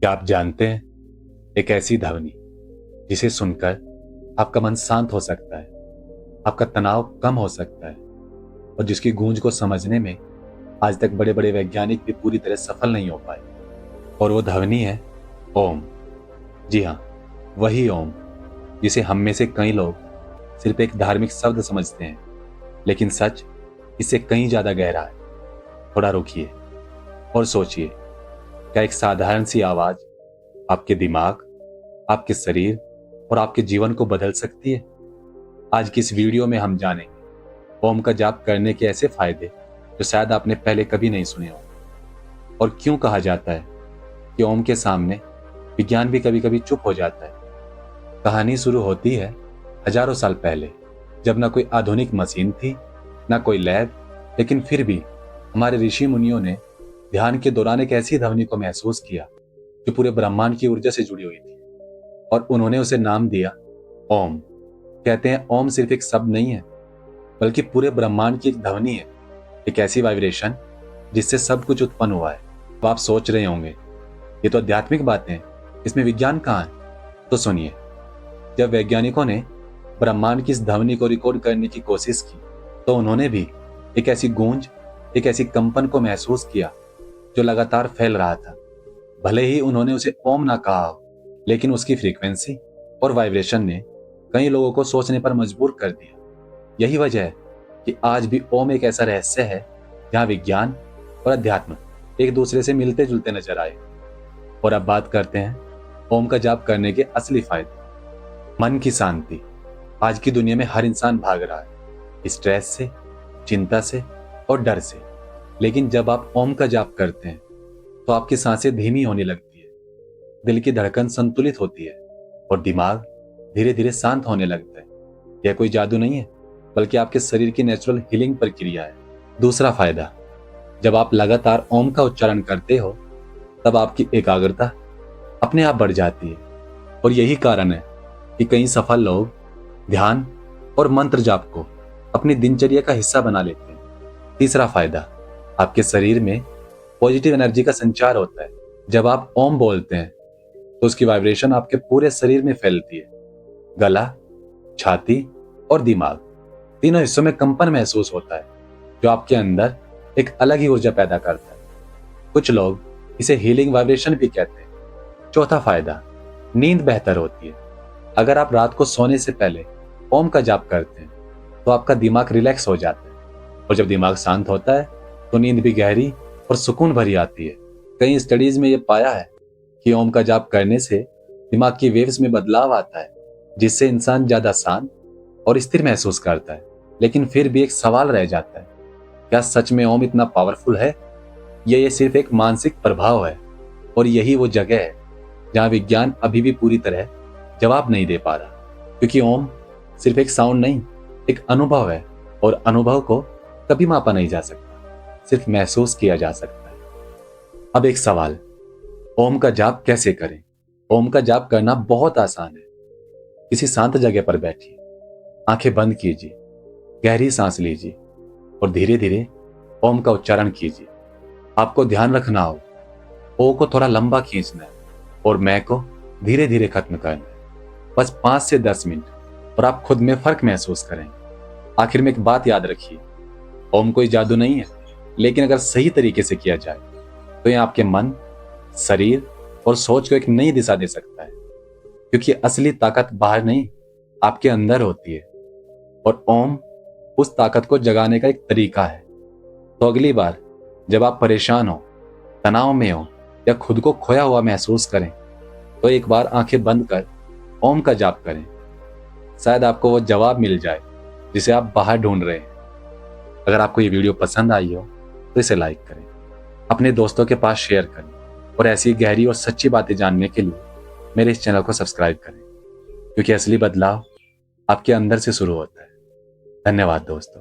क्या आप जानते हैं, एक ऐसी ध्वनि जिसे सुनकर आपका मन शांत हो सकता है, आपका तनाव कम हो सकता है और जिसकी गूंज को समझने में आज तक बड़े बड़े वैज्ञानिक भी पूरी तरह सफल नहीं हो पाए। और वो ध्वनि है ओम। जी हाँ, वही ओम जिसे हम में से कई लोग सिर्फ एक धार्मिक शब्द समझते हैं, लेकिन सच इससे कहीं ज्यादा गहरा है। थोड़ा रुकिए और सोचिए, क्या एक साधारण सी आवाज आपके दिमाग, आपके शरीर और आपके जीवन को बदल सकती है? आज की इस वीडियो में हम जानेंगे ओम का जाप करने के ऐसे फायदे जो शायद आपने पहले कभी नहीं सुने हो, और क्यों कहा जाता है कि ओम के सामने विज्ञान भी कभी कभी चुप हो जाता है। कहानी शुरू होती है हजारों साल पहले, जब ना कोई आधुनिक मशीन थी, ना कोई लैब, लेकिन फिर भी हमारे ऋषि मुनियों ने ध्यान के दौरान एक ऐसी ध्वनि को महसूस किया जो पूरे ब्रह्मांड की ऊर्जा से जुड़ी हुई थी, और उन्होंने उसे नाम दिया ओम। कहते हैं ओम सिर्फ एक शब्द नहीं है, बल्कि पूरे ब्रह्मांड की एक ध्वनि है, एक ऐसी वाइब्रेशन जिससे सब कुछ उत्पन्न हुआ है। तो आप सोच रहे होंगे, ये तो आध्यात्मिक बातें हैं, इसमें विज्ञान कहाँ है? तो सुनिए, जब वैज्ञानिकों ने ब्रह्मांड की इस ध्वनि को रिकॉर्ड करने की कोशिश की, तो उन्होंने भी एक ऐसी गूंज, एक ऐसी कंपन को महसूस किया जो लगातार फैल रहा था। भले ही उन्होंने उसे ओम ना कहा हो, लेकिन उसकी फ्रीक्वेंसी और वाइब्रेशन ने कई लोगों को सोचने पर मजबूर कर दिया। यही वजह है कि आज भी ओम एक ऐसा रहस्य है जहां विज्ञान और अध्यात्म एक दूसरे से मिलते जुलते नजर आए। और अब बात करते हैं ओम का जाप करने के असली फायदे। मन की शांति। आज की दुनिया में हर इंसान भाग रहा है, स्ट्रेस से, चिंता से और डर से। लेकिन जब आप ओम का जाप करते हैं तो आपकी सांसें धीमी होने लगती है, दिल की धड़कन संतुलित होती है और दिमाग धीरे धीरे शांत होने लगता है। यह कोई जादू नहीं है, बल्कि आपके शरीर की नेचुरल हीलिंग प्रक्रिया है। दूसरा फायदा, जब आप लगातार ओम का उच्चारण करते हो, तब आपकी एकाग्रता अपने आप बढ़ जाती है। और यही कारण है कि कई सफल लोग ध्यान और मंत्र जाप को अपनी दिनचर्या का हिस्सा बना लेते हैं। तीसरा फायदा, आपके शरीर में पॉजिटिव एनर्जी का संचार होता है। जब आप ओम बोलते हैं तो उसकी वाइब्रेशन आपके पूरे शरीर में फैलती है। गला, छाती और दिमाग, तीनों हिस्सों में कंपन महसूस होता है, जो आपके अंदर एक अलग ही ऊर्जा पैदा करता है। कुछ लोग इसे हीलिंग वाइब्रेशन भी कहते हैं। चौथा फायदा, नींद बेहतर होती है। अगर आप रात को सोने से पहले ओम का जाप करते हैं तो आपका दिमाग रिलैक्स हो जाता है, और जब दिमाग शांत होता है तो नींद भी गहरी और सुकून भरी आती है। कई स्टडीज में यह पाया है कि ओम का जाप करने से दिमाग की वेव्स में बदलाव आता है, जिससे इंसान ज्यादा शांत और स्थिर महसूस करता है। लेकिन फिर भी एक सवाल रह जाता है, क्या सच में ओम इतना पावरफुल है, या ये सिर्फ एक मानसिक प्रभाव है? और यही वो जगह है जहां विज्ञान अभी भी पूरी तरह जवाब नहीं दे पा रहा, क्योंकि ओम सिर्फ एक साउंड नहीं, एक अनुभव है, और अनुभव को कभी मापा नहीं जा सकता, सिर्फ महसूस किया जा सकता है। अब एक सवाल, ओम का जाप कैसे करें? ओम का जाप करना बहुत आसान है। किसी शांत जगह पर बैठिए, आंखें बंद कीजिए, गहरी सांस लीजिए और धीरे धीरे ओम का उच्चारण कीजिए। आपको ध्यान रखना हो, ओ को थोड़ा लंबा खींचना है और मैं को धीरे धीरे खत्म करना है। बस 5 से 10 मिनट, और आप खुद में फर्क महसूस करेंगे। आखिर में एक बात याद रखिए, ओम कोई जादू नहीं है, लेकिन अगर सही तरीके से किया जाए तो यह आपके मन, शरीर और सोच को एक नई दिशा दे सकता है। क्योंकि असली ताकत बाहर नहीं, आपके अंदर होती है, और ओम उस ताकत को जगाने का एक तरीका है। तो अगली बार जब आप परेशान हो, तनाव में हो या खुद को खोया हुआ महसूस करें, तो एक बार आंखें बंद कर ओम का जाप करें। शायद आपको वो जवाब मिल जाए जिसे आप बाहर ढूंढ रहे हैं। अगर आपको ये वीडियो पसंद आई हो तो इसे लाइक करें, अपने दोस्तों के पास शेयर करें, और ऐसी गहरी और सच्ची बातें जानने के लिए मेरे इस चैनल को सब्सक्राइब करें, क्योंकि असली बदलाव आपके अंदर से शुरू होता है। धन्यवाद दोस्तों।